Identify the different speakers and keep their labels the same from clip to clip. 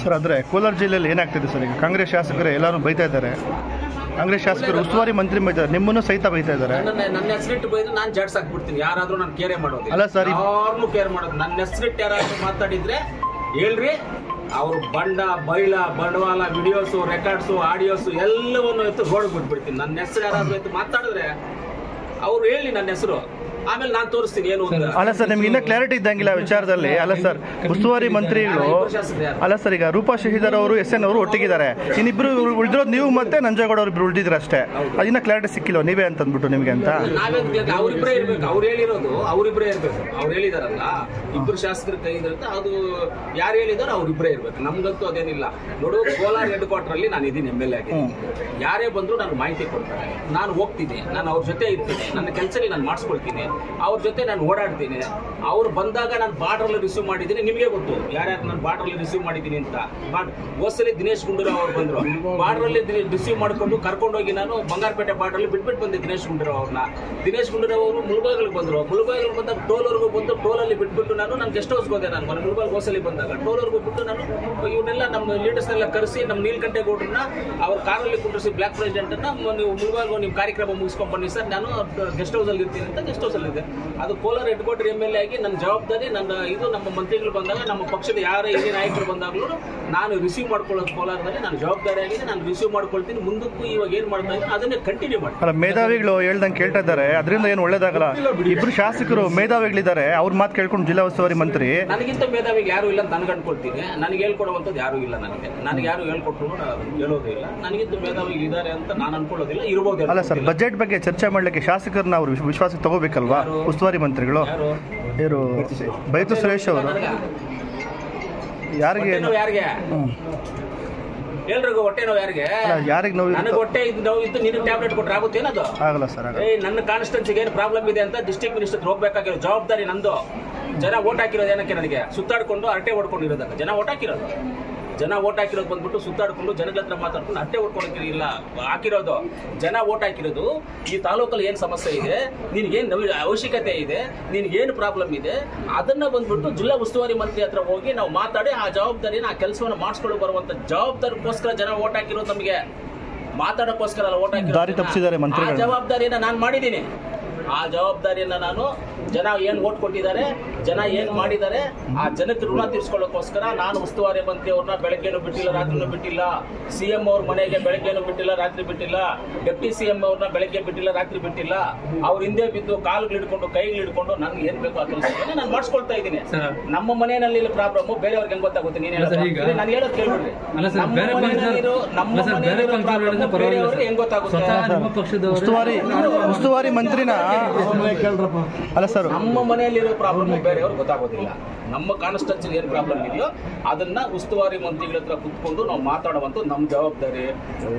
Speaker 1: Sir, ಆದರೆ ಕೋಲಾರ ಜಿಲ್ಲೆಯಲ್ಲಿ ಏನಾಗ್ತಿದೆ ಸರ್? ಈಗ ಕಾಂಗ್ರೆಸ್ ಶಾಸಕರು ಎಲ್ಲರೂ ಬೈತಾ ಇದ್ದಾರೆ. ಕಾಂಗ್ರೆಸ್ ಶಾಸಕರು ಉಸ್ತುವಾರಿ ಮಂತ್ರಿ ಬೈತಾರೆ, ನಿಮ್ಮನ್ನು ಸಹಿತ ಬೈತಾ ಇದ್ದಾರೆ.
Speaker 2: ನನ್ನ ಹೆಸರಿಟ್ಟು ಬೈದ್ರೆ ನಾನು ಜಾಡ್ಸ್ ಹಾಕ್ಬಿಡ್ತೀನಿ. ಯಾರಾದ್ರೂ ನಾನು ಕೇರೆ ಮಾಡೋದು
Speaker 1: ಅಲ್ಲ ಸರ್,
Speaker 2: ಯಾರನ್ನೂ ಕೇರ್ ಮಾಡೋದು. ನನ್ನ ಹೆಸರಿಟ್ಟು ಯಾರಾದ್ರೂ ಮಾತಾಡಿದ್ರೆ ಹೇಳ್ರಿ, ಅವ್ರು ಬಂಡವಾಳ ವಿಡಿಯೋಸು, ರೆಕಾರ್ಡ್ಸು, ಆಡಿಯೋಸು ಎಲ್ಲವನ್ನು ಎತ್ತು ಗೋಳಿಗೆ ಬಿಟ್ಬಿಡ್ತೀನಿ. ನನ್ನ ಹೆಸರು ಯಾರಾದ್ರೂ ಎತ್ತು ಮಾತಾಡಿದ್ರೆ ಅವ್ರು ಹೇಳಿ ನನ್ನ ಹೆಸರು, ಆಮೇಲೆ ನಾನು ತೋರಿಸ್ತೀನಿ ಏನು ಅಂತ.
Speaker 1: ಅಲ್ಲ ಸರ್, ನಿಮ್ಗೆ ಇನ್ನೂ ಕ್ಲಾರಿಟಿ ಇದ್ದಂಗಿಲ್ಲ ವಿಚಾರದಲ್ಲಿ. ಅಲ್ಲ ಸರ್, ಉಸ್ತುವಾರಿ ಮಂತ್ರಿಗಳು ಅಲ್ಲ ಸರ್, ಈಗ ರೂಪಾ ಶಶಿಧರ್ ಅವರು SN ಅವರು ಒಟ್ಟಿಗಿದ್ದಾರೆ. ಇನ್ನಿಬ್ರು ಉಳಿದಿರೋದು ನೀವು ಮತ್ತೆ ನಂಜೇಗೌಡ ಅವರು ಇಬ್ರು ಉಳಿದಿದ್ರು ಅಷ್ಟೇ. ಅದನ್ನ ಕ್ಲಾರಿಟಿ ಸಿಕ್ಕಿಲ್ಲ ನೀವೇ ಅಂತ ಅಂದ್ಬಿಟ್ಟು ನಿಮಗೆ ಅಂತ.
Speaker 2: ಅವ್ರಿಬ್ರೇ ಇರ್ಬೇಕು, ಅವ್ರು ಹೇಳಿರೋದು ಅವ್ರಿಬ್ರೇ ಇರ್ಬೇಕು. ಅವ್ರು ಹೇಳಿದಾರಲ್ಲ ಇಬ್ರು ಶಾಸಕರ ಕೈ ಇದ್ರಂತ, ಅದು ಯಾರು ಹೇಳಿದಾರೋ ಅವ್ರಿಬ್ರೇ ಇರ್ಬೇಕು. ನಮ್ಗಂತೂ ಅದೇನಿಲ್ಲ. ನೋಡು, ಕೋಲಾರ ಹೆಡ್ ಕ್ವಾರ್ಟರ್ ಅಲ್ಲಿ ನಾನು ಇದೀನಿ, MLA ಆಗಿದ್ದೀನಿ. ಯಾರೇ ಬಂದ್ರು ನಾನು ಮಾಹಿತಿ ಕೊಡ್ತಾರೆ, ನಾನು ಹೋಗ್ತೀನಿ, ನಾನು ಅವ್ರ ಜೊತೆ ಇರ್ತೀನಿ, ನನ್ನ ಕೆಲಸದಲ್ಲಿ ನಾನು ಮಾಡಿಸ್ಕೊಳ್ತೀನಿ, ಅವ್ರ ಜೊತೆ ನಾನು ಓಡಾಡ್ತೀನಿ. ಅವ್ರು ಬಂದಾಗ ನಾನು ಬಾರ್ಡರ್ಲಿ ರಿಸೀವ್ ಮಾಡಿದ್ದೀನಿ. ನಿಮಗೆ ಗೊತ್ತು ಯಾರ್ಯಾರು ನಾನು ಬಾರ್ಡರ್ಲಿ ರಿಸೀವ್ ಮಾಡಿದ್ದೀನಿ ಅಂತ. ಹೋದ್ಸಲಿ ದಿನೇಶ್ ಗುಂಡೂರಾವ್ ಅವ್ರು ಬಂದ್ರು, ಬಾರ್ಡರ್ಲಿ ರಿಸೀವ್ ಮಾಡ್ಕೊಂಡು ಕರ್ಕೊಂಡೋಗಿ ನಾನು ಬಂಗಾರಪೇಟೆ ಬಾರ್ಡರ್ಲಿ ಬಿಟ್ಬಿಟ್ಟು ಬಂದೆ ದಿನೇಶ್ ಗುಂಡೂರಾವ್ ಅವ್ರನ್ನ. ದಿನೇಶ್ ಗುಂಡೂರಾವ್ ಅವರು ಮುಳಬಾಗಿಲಿಗೆ ಬಂದ್ರು, ಮುಳಬಾಗಿಲಿಗೆ ಬಂದಾಗ ಟೋಲ್ವರೆಗೂ ಬಂದು ಟೋಲಲ್ಲಿ ಬಿಟ್ಬಿಟ್ಟು ನಾನು ಗೆಸ್ಟ್ ಹೌಸ್ಗೆ ಹೋದೆ. ನಾನು ಮುಳಬಾಗಿಲು ಹೋಸಲಿ ಬಂದಾಗ ಟೋಲ್ವರೆಗೂ ಬಿಟ್ಟು ನಾನು ಇವನ್ನೆಲ್ಲ ನಮ್ಮ ಲೀಡರ್ಸ್ನೆಲ್ಲ ಕರೆಸಿ ನಮ್ಮ ನೀಲಕಂಠೇಗೌಡರನ್ನ ಅವ್ರ ಕಾರಲ್ಲಿ ಕುಂಡ್ರಿಸಿ ಬ್ಲಾಕ್ ಪ್ರೆಸಿಡೆಂಟ್ ಅನ್ನ ನೀವು ಮುಳಬಾಗಿಲು ನಿಮ್ಮ ಕಾರ್ಯಕ್ರಮ ಮುಗಿಸ್ಕೊಂಡು ಬನ್ನಿ ಸರ್, ನಾನು ಗೆಸ್ಟ್ ಹೌಸ್ ಅಲ್ಲಿ ಇರ್ತೀನಿ ಅಂತ ಗೆಸ್ಟ್ ಹೌಸ್ ಅಲ್ಲಿ ಇದೆ. ಅದು ಕೋಲಾರ ಹೆಡ್ ಕ್ವಾರ್ಟರ್ MLA ಆಗಿ ನನ್ನ ಜವಾಬ್ದಾರಿ, ನನ್ನ ಇದು ನಮ್ಮ ಮಂತ್ರಿಗಳು ಬಂದಾಗ, ನಮ್ಮ ಪಕ್ಷದ ಯಾರೇ ಹಿರಿಯ ನಾಯಕರು ಬಂದಾಗಲೂ ನಾನು ರಿಸೀವ್ ಮಾಡ್ಕೊಳ್ಳೋದು ಕೋಲಾರದಲ್ಲಿ ನಾನು ಜವಾಬ್ದಾರಿ ಆಗಿದೆ. ನಾನು ರಿಸೀವ್ ಮಾಡ್ಕೊಳ್ತೀನಿ. ಮುಂದಕ್ಕೂ ಇವಾಗ ಏನ್ ಮಾಡ್ತಾ ಇದ್ದೀನಿ ಅದನ್ನೇ ಕಂಟಿನ್ಯೂ ಮಾಡಿ.
Speaker 1: ಅಲ್ಲ, ಮೇಧಾವಿಗಳು ಹೇಳ್ದಂಗೆ ಕೇಳ್ತಾ ಇದ್ದಾರೆ, ಅದರಿಂದ ಏನು ಒಳ್ಳೇದಾಗಲ್ಲ. ಇಬ್ರು ಶಾಸಕರು ಮೇಧಾವಿಗಳಿದ್ದಾರೆ, ಅವ್ರ ಮಾತು ಕೇಳ್ಕೊಂಡು ಜಿಲ್ಲಾ ಉಸ್ತುವಾರಿ ಮಂತ್ರಿ.
Speaker 2: ನನಗಿಂತ ಮೇಧಾವಿಗೆ ಯಾರು ಇಲ್ಲ ಅಂತ ನನಗೆ ಅನ್ಕೊಳ್ತೀನಿ. ನನಗೆ ಹೇಳ್ಕೊಡುವಂಥದ್ದು ಯಾರು ಇಲ್ಲ. ನನಗೆ ಯಾರು ಹೇಳ್ಕೊಟ್ರು ಹೇಳೋದೇ ಇಲ್ಲ. ನನಗಿಂತ ಮೇಧಾವಿಗಳು ಇದ್ದಾರೆ ಅಂತ ನಾನು ಅನ್ಕೊಳ್ಳೋದಿಲ್ಲ, ಇರ್ಬೋದು.
Speaker 1: ಅಲ್ಲ ಸರ್, ಬಜೆಟ್ ಬಗ್ಗೆ ಚರ್ಚೆ ಮಾಡ್ಲಿಕ್ಕೆ ಶಾಸಕರನ್ನ ಅವರು ವಿಶ್ವಾಸಕ್ಕೆ ತಗೋಬೇಕಲ್ವಾ ಉಸ್ತುವಾರಿ ಮಂತ್ರಿಗಳು? ಯಾರು ಬೈತು ಸುರೇಶ್ ಅವರು ಯಾರಿಗೆ
Speaker 2: ಎಲ್ರಿಗೂ ಹೊಟ್ಟೆ ನೋವು ಯಾರಿಗೆ
Speaker 1: ನೋವು?
Speaker 2: ನನಗೆ ಹೊಟ್ಟೆ ನೋವು ಇದ್ದು ನಿನಗೆ ಟ್ಯಾಬ್ಲೆಟ್ ಕೊಟ್ಟರೆ ಆಗುತ್ತೆ ಏನದು?
Speaker 1: ಆಗಲ್ಲ ಸರ್.
Speaker 2: ನನ್ನ ಕಾನ್ಸ್ಟಿಟ್ಯೂನ್ಸಿಗೆ ಏನು ಪ್ರಾಬ್ಲಮ್ ಇದೆ ಅಂತ ಡಿಸ್ಟ್ರಿಕ್ಟ್ ಮಿನಿಸ್ಟರ್ ಹೋಗ್ಬೇಕಾಗಿರೋ ಜವಾಬ್ದಾರಿ ನಂದು. ಜನ ಓಟ್ ಹಾಕಿರೋದು ಏನಕ್ಕೆ? ನನಗೆ ಸುತ್ತಾಡ್ಕೊಂಡು ಅರಟೆ ಹೊಡ್ಕೊಂಡಿರೋದಕ್ಕೆ ಜನ ಓಟ್ ಹಾಕಿರೋದು. ಜನ ಓಟ್ ಹಾಕಿರೋದು ಬಂದ್ಬಿಟ್ಟು ಸುತ್ತಾಡ್ಕೊಂಡು ಜನಗಳ ಹತ್ರ ಮಾತಾಡ್ಕೊಂಡು ಅಟ್ಟೆ ಹೊಡ್ಕೊಳಕ್ಕೆ ಇಲ್ಲ ಹಾಕಿರೋದು. ಜನ ಓಟ್ ಹಾಕಿರೋದು ಈ ತಾಲೂಕಲ್ಲಿ ಏನು ಸಮಸ್ಯೆ ಇದೆ, ನಿನ್ಗೇನು ಅವಶ್ಯಕತೆ ಇದೆ, ನಿನ್ಗೇನು ಪ್ರಾಬ್ಲಮ್ ಇದೆ, ಅದನ್ನ ಬಂದ್ಬಿಟ್ಟು ಜಿಲ್ಲಾ ಉಸ್ತುವಾರಿ ಮಂತ್ರಿ ಹತ್ರ ಹೋಗಿ ನಾವು ಮಾತಾಡಿ ಆ ಜವಾಬ್ದಾರಿನ ಆ ಕೆಲಸವನ್ನು ಮಾಡಿಸ್ಕೊಂಡು ಬರುವಂತ ಜವಾಬ್ದಾರಿಗೋಸ್ಕರ ಜನ ಓಟ್ ಹಾಕಿರೋದು. ನಮಗೆ ಮಾತಾಡೋಕ್ಕೋಸ್ಕರ ಅಲ್ಲ ಓಟ್ ಹಾಕಿರೋದು. ಆ ಜವಾಬ್ದಾರಿನ ನಾನು ಮಾಡಿದ್ದೀನಿ. ಆ ಜವಾಬ್ದಾರಿಯನ್ನ ನಾನು ಜನ ಏನು ಓಟ್ ಕೊಟ್ಟಿದ್ದಾರೆ, ಜನ ಏನು ಮಾಡಿದ್ದಾರೆ, ಆ ಜನಕ್ಕೆ ಋಣ ತೀರ್ಸ್ಕೊಳ್ಳೋಕ್ಕೋಸ್ಕರ ನಾನು ಉಸ್ತುವಾರಿ ಮಂತ್ರಿ ಅವ್ರನ್ನ ಬೆಳಗ್ಗೆನೂ ಬಿಟ್ಟಿಲ್ಲ, ರಾತ್ರಿನೂ ಬಿಟ್ಟಿಲ್ಲ. CM ಅವ್ರ ಮನೆಗೆ ಬೆಳಗ್ಗೆನೂ ಬಿಟ್ಟಿಲ್ಲ, ರಾತ್ರಿ ಬಿಟ್ಟಿಲ್ಲ. ಡೆಪ್ಟಿ CM ಅವ್ರನ್ನ ಬೆಳಗ್ಗೆ ಬಿಟ್ಟಿಲ್ಲ, ರಾತ್ರಿ ಬಿಟ್ಟಿಲ್ಲ. ಅವ್ರ ಹಿಂದೆ ಬಿದ್ದು ಕಾಲುಗಳು ಹಿಡ್ಕೊಂಡು ಕೈಗಳು ಹಿಡ್ಕೊಂಡು ನನ್ಗೆ ಏನ್ ಬೇಕು ಆ ಕೆಲಸವನ್ನು ನಾನು ಮಾಡಿಸ್ಕೊಳ್ತಾ ಇದ್ದೀನಿ. ನಮ್ಮ ಮನೆಯಲ್ಲಿ ಪ್ರಾಬ್ಲಮ್ ಬೇರೆಯವ್ರಿಗೆ ಹೆಂಗ್ ಗೊತ್ತಾಗುತ್ತೆ? ನಾನು ಹೇಳೋದು ಕೇಳ್ಬಿಡ್ರಿ. ನಮ್ಮ ಮನೆಯಲ್ಲಿ ಬೇರೆಯವ್ರಿಗೆ ಹೆಂಗ್ ಗೊತ್ತಾಗುತ್ತೆ?
Speaker 1: ಉಸ್ತುವಾರಿ ಮಂತ್ರಿನ ಅಲ್ಲ ಸರ್,
Speaker 2: ನಮ್ಮ ಮನೆಯಲ್ಲಿರೋ ಪ್ರಾಬ್ಲಮ್ ಬೇರೆಯವ್ರಿಗೆ ಗೊತ್ತಾಗೋದಿಲ್ಲ. ನಮ್ಮ ಕಾನ್ಸ್ಟಿಟ್ಯೂನ್ಸಿ ಏನು ಪ್ರಾಬ್ಲಮ್ ಇದೆಯೋ ಅದನ್ನ ಉಸ್ತುವಾರಿ ಮಂತ್ರಿಗಳ ಹತ್ರ ಕುತ್ಕೊಂಡು ನಾವು ಮಾತಾಡುವಂತ ನಮ್ಮ ಜವಾಬ್ದಾರಿ.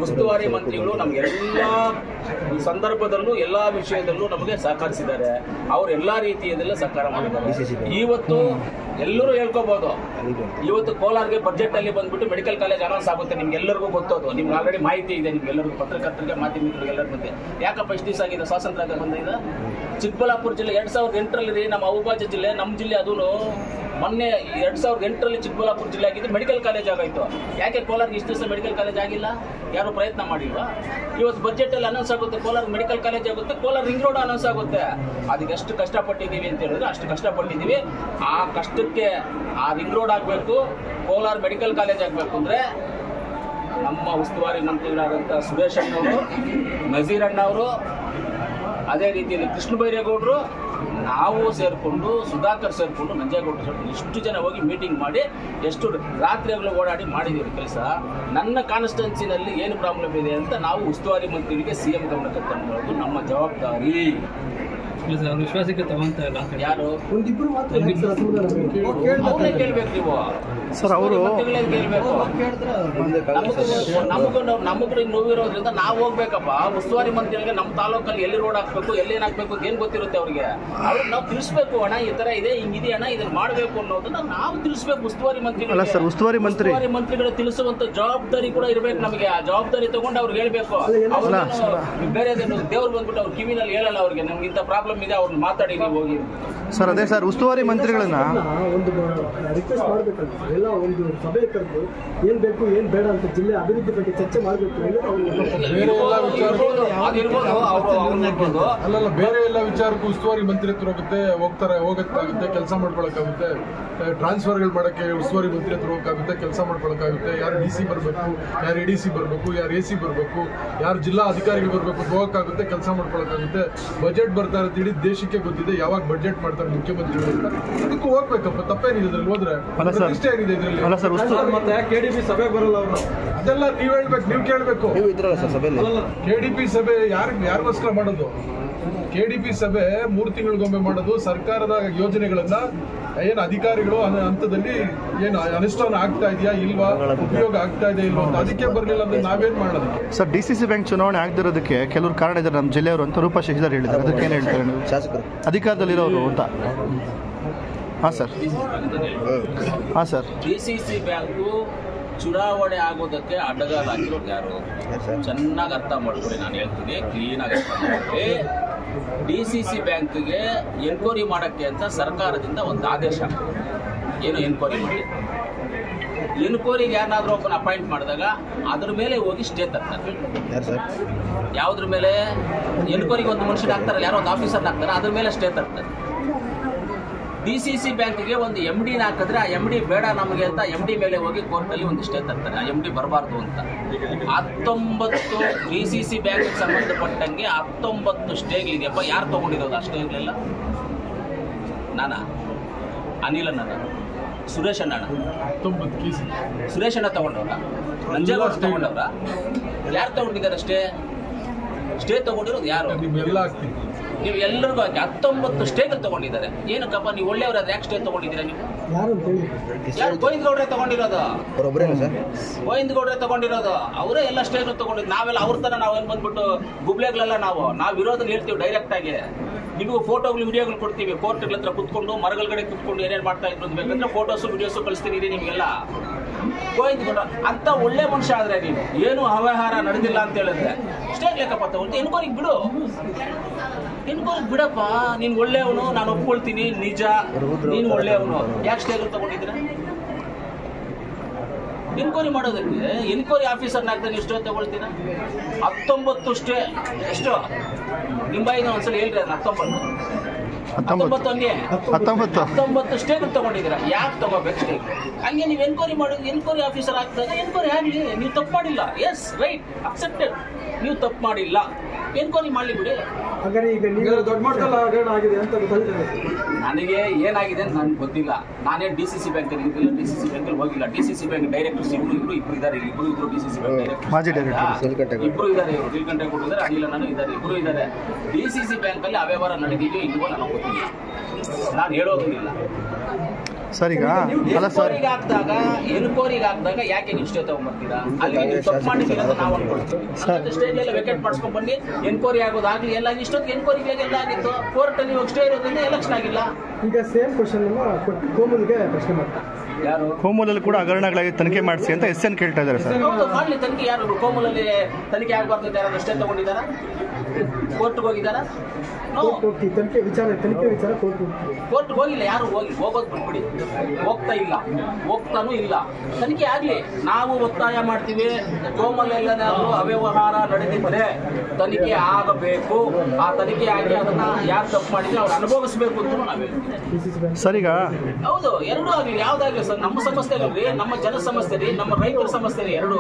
Speaker 2: ಉಸ್ತುವಾರಿ ಮಂತ್ರಿಗಳು ನಮ್ಗೆಲ್ಲಾ ಸಂದರ್ಭದಲ್ಲೂ ಎಲ್ಲಾ ವಿಷಯದಲ್ಲೂ ನಮಗೆ ಸಹಕರಿಸಿದ್ದಾರೆ. ಅವ್ರು ಎಲ್ಲಾ ರೀತಿಯದೆಲ್ಲ ಸಹಕಾರ ಮಾಡಿದ್ದಾರೆ. ಇವತ್ತು ಎಲ್ಲರೂ ಹೇಳ್ಕೋಬಹುದು, ಇವತ್ತು ಕೋಲಾರ್ಗೆ ಬಜೆಟ್ ಅಲ್ಲಿ ಬಂದ್ಬಿಟ್ಟು ಮೆಡಿಕಲ್ ಕಾಲೇಜ್ ಅನೌನ್ಸ್ ಆಗುತ್ತೆ. ನಿಮ್ಗೆಲ್ಲರಿಗೂ ಗೊತ್ತೋದು, ನಿಮ್ಗೆ ಆಲ್ರೆಡಿ ಮಾಹಿತಿ ಇದೆ, ನಿಮ್ಗೆಲ್ಲರಿಗೂ ಪತ್ರಕರ್ತರಿಗೆ ಮಾಧ್ಯಮಿಕರಿಗೆ ಎಲ್ಲರ ಮಧ್ಯೆ. ಯಾಕಪ್ಪ ಇಷ್ಟು ದಿವಸ ಆಗಿದೆ ಸ್ವಾತಂತ್ರ್ಯ ಬಂದಿದೆ? ಚಿಕ್ಕಬಳ್ಳಾಪುರ ಜಿಲ್ಲೆ 2008ರಲ್ಲಿ ನಮ್ಮ ಅವಿಭಾಜ್ಯ ಜಿಲ್ಲೆ, ನಮ್ಮ ಜಿಲ್ಲೆ ಅದು ಮೊನ್ನೆ 2008ರಲ್ಲಿ ಚಿಕ್ಕಬಳ್ಳಾಪುರ ಜಿಲ್ಲೆ ಆಗಿದ್ದು ಮೆಡಿಕಲ್ ಕಾಲೇಜ್ ಆಗಾಯ್ತು. ಯಾಕೆ ಕೋಲಾರ್ಗೆ ಇಷ್ಟು ದಿವಸ ಮೆಡಿಕಲ್ ಕಾಲೇಜ್ ಆಗಿಲ್ಲ? ಯಾರು ಪ್ರಯತ್ನ ಮಾಡಿಲ್ವಾ? ಇವತ್ತು ಬಜೆಟ್ ಅಲ್ಲಿ ಅನೌನ್ಸ್ ಆಗುತ್ತೆ ಕೋಲಾರ ಮೆಡಿಕಲ್ ಕಾಲೇಜ್ ಆಗುತ್ತೆ, ಕೋಲಾರ ರಿಂಗ್ ರೋಡ್ ಅನೌನ್ಸ್ ಆಗುತ್ತೆ. ಅದಕ್ಕೆ ಎಷ್ಟು ಕಷ್ಟಪಟ್ಟಿದ್ದೀವಿ ಅಂತ ಹೇಳಿದ್ರೆ ಅಷ್ಟು ಕಷ್ಟಪಟ್ಟಿದ್ದೀವಿ. ಆ ಕಷ್ಟಕ್ಕೆ ಆ ರಿಂಗ್ ರೋಡ್ ಆಗಬೇಕು, ಕೋಲಾರ ಮೆಡಿಕಲ್ ಕಾಲೇಜ್ ಆಗಬೇಕು ಅಂದ್ರೆ ನಮ್ಮ ಉಸ್ತುವಾರಿ ಮಂತ್ರಿಗಳಾದಂಥ ಸುರೇಶ್ ಅಣ್ಣವರು, ನಜೀರ್ ಅಣ್ಣವರು, ಅದೇ ರೀತಿಯಲ್ಲಿ ಕೃಷ್ಣ ಬೈರೇಗೌಡರು, ನಾವು ಸೇರಿಕೊಂಡು, ಸುಧಾಕರ್ ಸೇರಿಕೊಂಡು, ನಂಜೇಗೌಡರು ಸೇರಿಕೊಂಡು ಇಷ್ಟು ಜನ ಹೋಗಿ ಮೀಟಿಂಗ್ ಮಾಡಿ ಎಷ್ಟು ರಾತ್ರಿಗಳು ಓಡಾಡಿ ಮಾಡಿದ್ದೀವಿ ಕೆಲಸ. ನನ್ನ ಕಾನ್ಸ್ಟಿಟ್ಯೂನ್ಸಿನಲ್ಲಿ ಏನು ಪ್ರಾಬ್ಲಮ್ ಇದೆ ಅಂತ ನಾವು ಉಸ್ತುವಾರಿ ಮಂತ್ರಿಗಳಿಗೆ CM ಗಮನಕ್ಕೆ ತಂದು ನಮ್ಮ ಜವಾಬ್ದಾರಿ.
Speaker 3: ವಿಶ್ವಾಸಕ್ಕೆ ತಗೊಂತ ಇಲ್ಲ
Speaker 2: ಯಾರು ಕೇಳ್ಬೇಕು ನೀವು
Speaker 1: ಸರ್? ಅವರು
Speaker 2: ನಮಗೂ ನೋವಿರೋದ್ರಿಂದ ನಾವು ಹೋಗ್ಬೇಕಪ್ಪ ಉಸ್ತುವಾರಿ ಮಂತ್ರಿಗಳಿಗೆ. ನಮ್ಮ ತಾಲೂಕಲ್ಲಿ ಎಲ್ಲಿ ರೋಡ್ ಹಾಕ್ಬೇಕು, ಎಲ್ಲಿ ಏನ್ ಹಾಕ್ಬೇಕು ಏನ್ ಗೊತ್ತಿರುತ್ತೆ ಅವ್ರಿಗೆ. ಅವ್ರಿಗೆ ನಾವು ತಿಳಿಸ್ಬೇಕು, ಅಣ್ಣ ಈ ತರ ಇದೆ, ಹಿಂಗಿದೆ ಅಣ್ಣ, ಇದನ್ನ ಮಾಡ್ಬೇಕು ಅನ್ನೋದನ್ನ ನಾವು ತಿಳಿಸ್ಬೇಕು ಉಸ್ತುವಾರಿ ಮಂತ್ರಿಗಳು.
Speaker 1: ಉಸ್ತುವಾರಿ
Speaker 2: ಮಂತ್ರಿಗಳು ತಿಳಿಸುವಂತ ಜವಾಬ್ದಾರಿ ಕೂಡ ಇರ್ಬೇಕು ನಮಗೆ. ಆ ಜವಾಬ್ದಾರಿ ತಗೊಂಡು ಅವ್ರಿಗೆ ಹೇಳ್ಬೇಕು. ಬೇರೆದೇನು ದೇವ್ರು ಬಂದ್ಬಿಟ್ಟು ಅವ್ರ ಕಿವಿನಲ್ಲಿ ಹೇಳಲ್ಲ ಅವ್ರಿಗೆ ನಮ್ಗೆ ಇಂಥ ಪ್ರಾಬ್ಲಮ್ ಇದೆ, ಅವ್ರನ್ನ ಮಾತಾಡಿ ನೀವು ಹೋಗಿ.
Speaker 1: ಸರ್, ಅದೇ ಸರ್, ಉಸ್ತುವಾರಿ ಮಂತ್ರಿಗಳನ್ನ
Speaker 4: ಒಂದು ರಿಕ್ವೆಸ್ಟ್ ಮಾಡಬೇಕಂತ ಎಲ್ಲ ಒಂದು ಸಭೆ ಕರೆದು ಏನ್ ಬೇಕು ಏನ್ ಬೇಡ ಅಂತ ಜಿಲ್ಲೆ ಅಭಿವೃದ್ಧಿ ಬಗ್ಗೆ ಚರ್ಚೆ ಮಾಡಬೇಕು
Speaker 5: ಅಲ್ಲಲ್ಲ, ಬೇರೆ ಎಲ್ಲ ವಿಚಾರಕ್ಕೂ ಉಸ್ತುವಾರಿ ಮಂತ್ರಿ ಹತ್ರ ಹೋಗಕ್ಕಾಗುತ್ತೆ, ಕೆಲಸ ಮಾಡ್ಕೊಳಕ್ಕಾಗುತ್ತೆ. ಟ್ರಾನ್ಸ್ಫರ್ಗಳು ಮಾಡಕ್ಕೆ ಉಸ್ತುವಾರಿ ಮಂತ್ರಿ ಹತ್ರ ಹೋಗಕ್ಕಾಗುತ್ತೆ, ಕೆಲಸ ಮಾಡ್ಕೊಳಕ್ಕಾಗುತ್ತೆ. ಯಾರು DC ಬರಬೇಕು, ಯಾರು ADC ಬರಬೇಕು, ಯಾರು AC ಬರಬೇಕು, ಯಾರು ಜಿಲ್ಲಾ ಅಧಿಕಾರಿಗಳು ಬರಬೇಕು, ಹೋಗಕ್ಕಾಗುತ್ತೆ, ಕೆಲಸ ಮಾಡ್ಕೊಳಕ್ಕಾಗುತ್ತೆ. ಬಜೆಟ್ ಬರ್ತಾ ಇರುತ್ತೆ, ಇಡೀ ದೇಶಕ್ಕೆ ಗೊತ್ತಿದೆ ಯಾವಾಗ ಬಜೆಟ್ ಮಾಡ್ತಾರೆ ಮುಖ್ಯಮಂತ್ರಿಗಳು ಅಂತ. ಅದಕ್ಕೂ ಹೋಗ್ಬೇಕಪ್ಪ, ತಪ್ಪೇನಿದೆ ಇದ್ರಲ್ಲಿ ಹೋದ್ರೆ? ಇಷ್ಟ ಏನಿದೆ ಇದರಲ್ಲಿ?
Speaker 4: ಮತ್ತೆ KDP ಸಭೆ ಬರಲ್ಲ ಅವರು,
Speaker 5: ಅದೆಲ್ಲ ನೀವ್ ಹೇಳ್ಬೇಕು, ನೀವು ಕೇಳ್ಬೇಕು. KDP ಸಭೆ ಯಾರಿಗೋಸ್ಕರ ಮಾಡೋದು? KDP ಸಭೆ 3 ತಿಂಗಳಿಗೊಮ್ಮೆ ಮಾಡೋದು. ಸರ್ಕಾರದ ಯೋಜನೆಗಳನ್ನ ಏನು ಅಧಿಕಾರಿಗಳು ಹಂತದಲ್ಲಿ ಏನು ಅನುಷ್ಠಾನ ಆಗ್ತಾ ಇದೆಯಾ ಇಲ್ವಾ, ಉಪಯೋಗ ಆಗ್ತಾ ಇದೆಯಾ ಇಲ್ವಾ ಅಂತ ಅದಕ್ಕೆ ಬರಲಿಲ್ಲ ಅಂದ್ರೆ ನಾವೇನ್ ಮಾಡೋದು?
Speaker 1: ಸರ್, DCC ಬ್ಯಾಂಕ್ ಚುನಾವಣೆ ಆಗದಿರೋದಕ್ಕೆ ಕೆಲವರು ಕಾರಣ ಇದ್ದಾರೆ ನಮ್ಮ ಜಿಲ್ಲೆಯವರು ಅಂತ ರೂಪಾ ಶಶಿಧರ್ ಹೇಳಿದ್ದಾರೆ. ಅದಕ್ಕೆ ಏನು ಹೇಳ್ತಾರೆ ನೀವು? ಶಾಸಕರು ಅಧಿಕಾರದಲ್ಲಿರೋರು ಅಂತ. ಹಾಂ ಸರ್. ಹಾಂ ಸರ್.
Speaker 2: DCC ಬ್ಯಾಂಕು ಚುನಾವಣೆ ಆಗೋದಕ್ಕೆ ಅಡ್ಡಗಾಲ ಹಾಕಿರೋದು ಯಾರು? ಚೆನ್ನಾಗಿ ಅರ್ಥ ಮಾಡ್ಕೊಳ್ಳಿ, ನಾನು ಹೇಳ್ತೀನಿ, ಕ್ಲೀನಾಗಿ ಅರ್ಥ ಮಾಡ್ಕೊಳ್ಳಿ. DCC ಬ್ಯಾಂಕ್ಗೆ ಎನ್ಕ್ವೈರಿ ಮಾಡೋಕ್ಕೆ ಅಂತ ಸರ್ಕಾರದಿಂದ ಒಂದು ಆದೇಶ. ಏನು ಎನ್ಕ್ವೈರಿ ಮಾಡಿ? ಎನ್ಕ್ವೈರಿಗೆ ಯಾರನ್ನಾದ್ರೂ ಒಬ್ಬನ ಅಪಾಯಿಂಟ್ ಮಾಡಿದಾಗ ಅದ್ರ ಮೇಲೆ ಹೋಗಿ ಸ್ಟೇ ತರ್ತಾರೆ. ಯಾವುದ್ರ ಮೇಲೆ? ಎನ್ಕ್ವೈರಿಗೆ ಒಂದು ಮನುಷ್ಯನ ಹಾಕ್ತಾರಲ್ಲ, ಯಾರೋ ಒಂದು ಆಫೀಸರ್ನ ಹಾಕ್ತಾರೆ, ಅದ್ರ ಮೇಲೆ ಸ್ಟೇ ತರ್ತಾರೆ. DCC ಬ್ಯಾಂಕ್ಗೆ ಒಂದು MD ಹಾಕಿದ್ರೆ ಆ MD ಬೇಡ ನಮಗೆ ಅಂತ MD ಮೇಲೆ ಹೋಗಿ ಕೋರ್ಟಲ್ಲಿ ಒಂದು ಸ್ಟೇ ತರ್ತಾರೆ, ಆ MD ಬರಬಾರ್ದು ಅಂತ. 19 DCC ಬ್ಯಾಂಕ್ಗೆ ಸಂಬಂಧಪಟ್ಟಂಗೆ 19 ಸ್ಟೇಗಳಿದೆಯಪ್ಪ. ಯಾರು ತೊಗೊಂಡಿರೋದು ಆ ಸ್ಟೇಗಳೆಲ್ಲ? ನಾನಾ? ಅನಿಲಣ್ಣ? ಸುರೇಶ್ ಅಣ್ಣ? ಸುರೇಶ್ ಅಣ್ಣ ತಗೊಂಡವ್ರ? ನಂಜೇಗೌಡ ತಗೊಂಡವ್ರ? ಯಾರು ತಗೊಂಡಿದ್ದಾರೆ ಸ್ಟೇ ತಗೊಂಡಿರೋದು ಯಾರು? ನೀವು ಎಲ್ಲರಿಗೂ ಹಾಕಿ 19 ಸ್ಟೇಗಳು ತಗೊಂಡಿದ್ದಾರೆ. ಏನಕ್ಕಪ್ಪ ನೀವು ಒಳ್ಳೆಯವರಾದ್ರೆ ಯಾಕೆ ಸ್ಟೇ ತಗೊಂಡಿದ್ದೀರಾ ನೀವು? ಯಾರು? ಗೋವಿಂದ ಗೌಡ್ರೆ ತಗೊಂಡಿರೋದು. ಗೋವಿಂದ ತಗೊಂಡಿರೋದು ಅವರೇ ಎಲ್ಲ ಸ್ಟೇಗಳು ತಗೊಂಡಿದ್ದು. ನಾವೆಲ್ಲ ಅವ್ರ ತರ ನಾವೇನು ಬಂದ್ಬಿಟ್ಟು ಗುಬ್ಲೆಗಳೆಲ್ಲ ನಾವು ಇರೋದನ್ನ ಹೇಳ್ತೀವಿ ಡೈರೆಕ್ಟ್ ಆಗಿ. ನಿಮಗೂ ಫೋಟೋಗಳು ವಿಡಿಯೋಗಳು ಕೊಡ್ತೀವಿ. ಕೋರ್ಟ್ಗಳ ಹತ್ರ ಕುತ್ಕೊಂಡು ಮರಗಳಗಡೆ ಕುತ್ಕೊಂಡು ಏನೇನು ಮಾಡ್ತಾ ಇದ್ರು ಬೇಕಂದ್ರೆ ಫೋಟೋಸು ವಿಡಿಯೋಸು ಕಳಿಸ್ತೀನಿ ನಿಮಗೆಲ್ಲ. ಗೋವಿಂದ ಗೌಡ ಅಂತ ಒಳ್ಳೆ ಮನುಷ್ಯ ಆದ್ರೆ ನೀನು ಏನು ಅವ್ಯವಹಾರ ನಡೆದಿಲ್ಲ ಅಂತ ಹೇಳಿದ್ರೆ ಸ್ಟೇಟ್ ಲೆಕ್ಕಪ್ಪ ತಗೊಂಡು ಎನ್ಕ್ವೈರಿಗೆ ಬಿಡು. ಎನ್ಕ್ವೈರಿಗೆ ಬಿಡಪ್ಪ. ನೀನು ಒಳ್ಳೆಯವನು, ನಾನು ಒಪ್ಕೊಳ್ತೀನಿ, ನಿಜ, ನೀನು ಒಳ್ಳೆಯವನು. ಯಾಕೆ ಸ್ಟೇಟ್ ತಗೊಂಡಿದ್ದೀರ? ಎನ್ಕ್ವೈರಿ ಮಾಡೋದಕ್ಕೆ ಎನ್ಕ್ವೈರಿ ಆಫೀಸರ್ನ ಹಾಕ್ತಾನೆ ಎಷ್ಟೋ ತಗೊಳ್ತೀರಾ? 19 ಸ್ಟೇ. ಎಷ್ಟು ನಿಮ್ಮ ಬಾಯಿನ ಒಂದ್ಸಲ ಹೇಳ್ರಿ. ಅದನ್ನ 19 ಸ್ಟೇಟ್ ತಗೊಂಡಿದ್ದೀರಾ. ಯಾಕೆ ತಗೋಬೇಕು ಸ್ಟೇಟ್? ಹಂಗೆ ನೀವು ಎನ್ಕ್ವೈರಿ ಮಾಡೋದು. ಎನ್ಕ್ವೈರಿ ಆಫೀಸರ್ ಆಗ್ತಾಗ ಎನ್ಕ್ವೈರಿ ಆಗಲಿ. ನೀವು ತಪ್ಪು ಮಾಡಿಲ್ಲ, ಎಸ್ ರೈಟ್ ಅಕ್ಸೆಪ್ಟೆಡ್, ನೀವು ತಪ್ಪು ಮಾಡಿಲ್ಲ, ಎನ್ಕ್ವೈರಿ ಮಾಡಲಿ ಬಿಡಿ. ನನಗೆ ಏನಾಗಿದೆ ಅಂತ ನನಗೆ ಗೊತ್ತಿಲ್ಲ. ನಾನೇ DCC ಬ್ಯಾಂಕಲ್ಲಿ ಇದ್ದಿಲ್ಲ, DCC ಬ್ಯಾಂಕಲ್ಲಿ ಹೋಗಿಲ್ಲ. DCC ಬ್ಯಾಂಕ್ ಡೈರೆಕ್ಟರ್ಸ್ ಇಬ್ರು ಇದ್ದಾರೆ. ಇಬ್ರು DCC ಬ್ಯಾಂಕ್ ಡೈರೆಕ್ಟರ್ ಇಬ್ರು ಇದ್ದಾರೆ. ಇವರು ನೀಲ್ಕಂಠೆ ಕೊಟ್ಟಿದ್ದಾರೆ, ಅನಿಲ ನಾನು ಇದ್ದಾರೆ, ಇಬ್ರು ಇದ್ದಾರೆ. DCC ಬ್ಯಾಂಕಲ್ಲಿ ಅವ್ಯವಹಾರ ನಡೆದಿದೆಯೋ ಇಲ್ವೋ ನನಗೆ ಗೊತ್ತಿಲ್ಲ, ನಾನು ಹೇಳೋದಿಲ್ಲ.
Speaker 1: ಸರ್, ಈಗ ಅಲ್ಲ ಸರ್,
Speaker 2: ಎನ್ಕ್ವೈರಿಗೆ ಹಾಕಿದಾಗ ಯಾಕೆ ನೀವು ಸ್ಟೇ ತಗೊಂಡ್ಬರ್ತೀರಾ? ಅಲ್ಲಿ ನೀವು ತಪ್ಪು ಮಾಡಿದ್ದೀರ ಅಂತ ನಾವು ಅನ್ಕೊಳ್ತೀವಿ. ಸ್ಟೇಜ್ ಎಲ್ಲ ವೆಕೆಟ್ ಮಾಡಿಸ್ಕೊಂಡು ಬನ್ನಿ, ಎನ್ಕ್ವೈರಿ ಆಗೋದಾಗ್ಲಿ. ಎಲ್ಲ ಇಷ್ಟೊತ್ತು ಎನ್ಕ್ವೈರಿಗೆಲ್ಲ ಆಗಿತ್ತು. ಕೋರ್ಟಲ್ಲಿ ಇವಾಗ ಸ್ಟೇ ಇರೋದ್ರಿಂದ ಎಲೆಕ್ಷನ್ ಆಗಿಲ್ಲ.
Speaker 4: ಈಗ ಸೇಮ್ ಕ್ವಶನ್ ಕೋಮಲ್ಗೆ ಪ್ರಶ್ನೆ ಮಾಡ್ತಾರೆ.
Speaker 2: ಯಾರು?
Speaker 1: ಕೋಮಲಲ್ಲಿ ಕೂಡ ಹಗರಣಗಳಾಗಿ ತನಿಖೆ ಮಾಡಿಸಿ ಅಂತ SN ಕೇಳ್ತಾ ಇದ್ದಾರೆ ಸರ್.
Speaker 2: ಮಾಡ್ಲಿ ತನಿಖೆ. ಯಾರು ಕೋಮಲಲ್ಲಿ ತನಿಖೆ ಆಗಬಾರ್ದು ಅಂತ ಯಾರಾದ್ರೂ ಸ್ಟೇ ತಗೊಂಡಿದ್ದಾರ? ಕೋರ್ಟ್ಗೆ ಹೋಗಿದ್ದಾರ?
Speaker 4: ತನಿಖೆ ವಿಚಾರ
Speaker 2: ಕೋರ್ಟ್ಗೆ ಹೋಗಿಲ್ಲ. ಯಾರು ಹೋಗೋದು ಬಿಟ್ಬಿಡಿ. ಹೋಗ್ತಾನೂ ಇಲ್ಲ. ತನಿಖೆ ಆಗ್ಲಿ. ನಾವು ಒತ್ತಾಯ ಮಾಡ್ತೀವಿ. ಕೋಮಲೆಲ್ಲನಾದ್ರೂ ಅವ್ಯವಹಾರ ನಡೆದಿದ್ದರೆ ತನಿಖೆ ಆಗಬೇಕು. ಆ ತನಿಖೆ ಆಗಿ ಅದನ್ನ ಯಾರು ತಪ್ಪು ಮಾಡಿದ್ರೆ ಅವ್ರು ಅನುಭವಿಸಬೇಕು ಅಂತ ನಾವು ಹೇಳ್ತೀವಿ.
Speaker 1: ಸರ್, ಈಗ
Speaker 2: ಹೌದು, ಎರಡೂ ಆಗಲಿ. ಯಾವ್ದಾಗ್ಲಿ ಸರ್, ನಮ್ಮ ಸಮಸ್ಯೆ ರೀ, ನಮ್ಮ ಜನ ಸಮಸ್ಯೆ ರೀ, ನಮ್ಮ ರೈತರ ಸಮಸ್ಯೆ ರೀ. ಎರಡು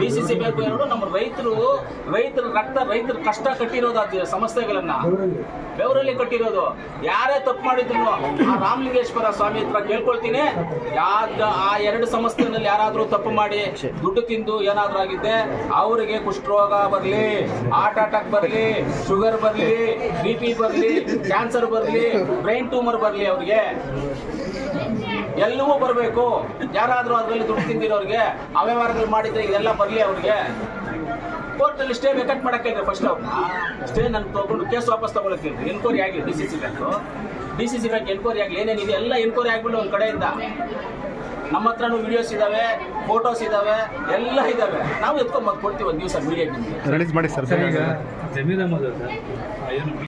Speaker 2: DCC ಬೇಕು. ಎರಡು ನಮ್ಮ ರೈತರ ರಕ್ತ, ರೈತರ ಕಷ್ಟ ಕಟ್ಟಿರೋದು ಸಮಸ್ಯೆಗಳನ್ನ ಬೆವರಲ್ಲಿ ಕಟ್ಟಿರೋದು. ಯಾರೇ ತಪ್ಪು ಮಾಡಿದ್ರು ಆ ರಾಮಲಿಂಗೇಶ್ವರ ಸ್ವಾಮಿ ಹತ್ರ ಕೇಳ್ಕೊಳ್ತೀನಿ. ಆ 2 ಸಂಸ್ಥೆನಲ್ಲಿ ಯಾರಾದ್ರೂ ತಪ್ಪು ಮಾಡಿ ದುಡ್ಡು ತಿಂದು ಏನಾದ್ರೂ ಆಗಿದ್ದೆ ಅವರಿಗೆ ಕುಷ್ಠರೋಗ ಬರಲಿ, ಹಾರ್ಟ್ ಅಟ್ಯಾಕ್ ಬರಲಿ, ಶುಗರ್ ಬರಲಿ, BP ಬರಲಿ, ಕ್ಯಾನ್ಸರ್ ಬರಲಿ, ಬ್ರೈನ್ ಟ್ಯೂಮರ್ ಬರಲಿ, ಅವ್ರಿಗೆ ಎಲ್ಲವೂ ಬರಬೇಕು. ಯಾರಾದ್ರೂ ಅದರಲ್ಲಿ ದುಡ್ಡು ತಿಂದಿರೋರಿಗೆ ಅವ್ಯವಹಾರಗಳು ಮಾಡಿದ್ರೆ ಇದೆಲ್ಲ ಬರಲಿ ಅವ್ರಿಗೆ. ಕೋರ್ಟಲ್ಲಿ ಸ್ಟೇ ವೆಕೆಟ್ ಮಾಡಕ್ಕೆ ಫಸ್ಟ್ ಅವ್ರನ್ನ ಸ್ಟೇ ನಾನು ತಗೊಂಡು ಕೇಸ್ ವಾಪಸ್ ತಗೊಳಕ್ಕೆ ಎನ್ಕ್ವೈರಿ ಆಗಲಿ. DCC ಬ್ಯಾಂಕ್ ಎನ್ಕ್ವೈರಿ ಆಗಲಿ. ಏನೇನಿದೆ ಎಲ್ಲ ಎನ್ಕ್ವೈರಿ ಆಗ್ಬಿಟ್ಟು ಒಂದು ಕಡೆಯಿಂದ. ನಮ್ಮ ಹತ್ರನೂ ವಿಡಿಯೋಸ್ ಇದಾವೆ, ಫೋಟೋಸ್ ಇದಾವೆ, ಎಲ್ಲ ಇದಾವೆ. ನಾವು ಎತ್ಕೊಂಡ್ ಕೊಡ್ತೀವಿ ಒಂದು ದಿವಸ ಮೀಡಿಯಾ
Speaker 1: ರಿಲೀಸ್ ಮಾಡಿ ಸರ್.
Speaker 3: ಜಮೀರ್ ಅಹಮದ್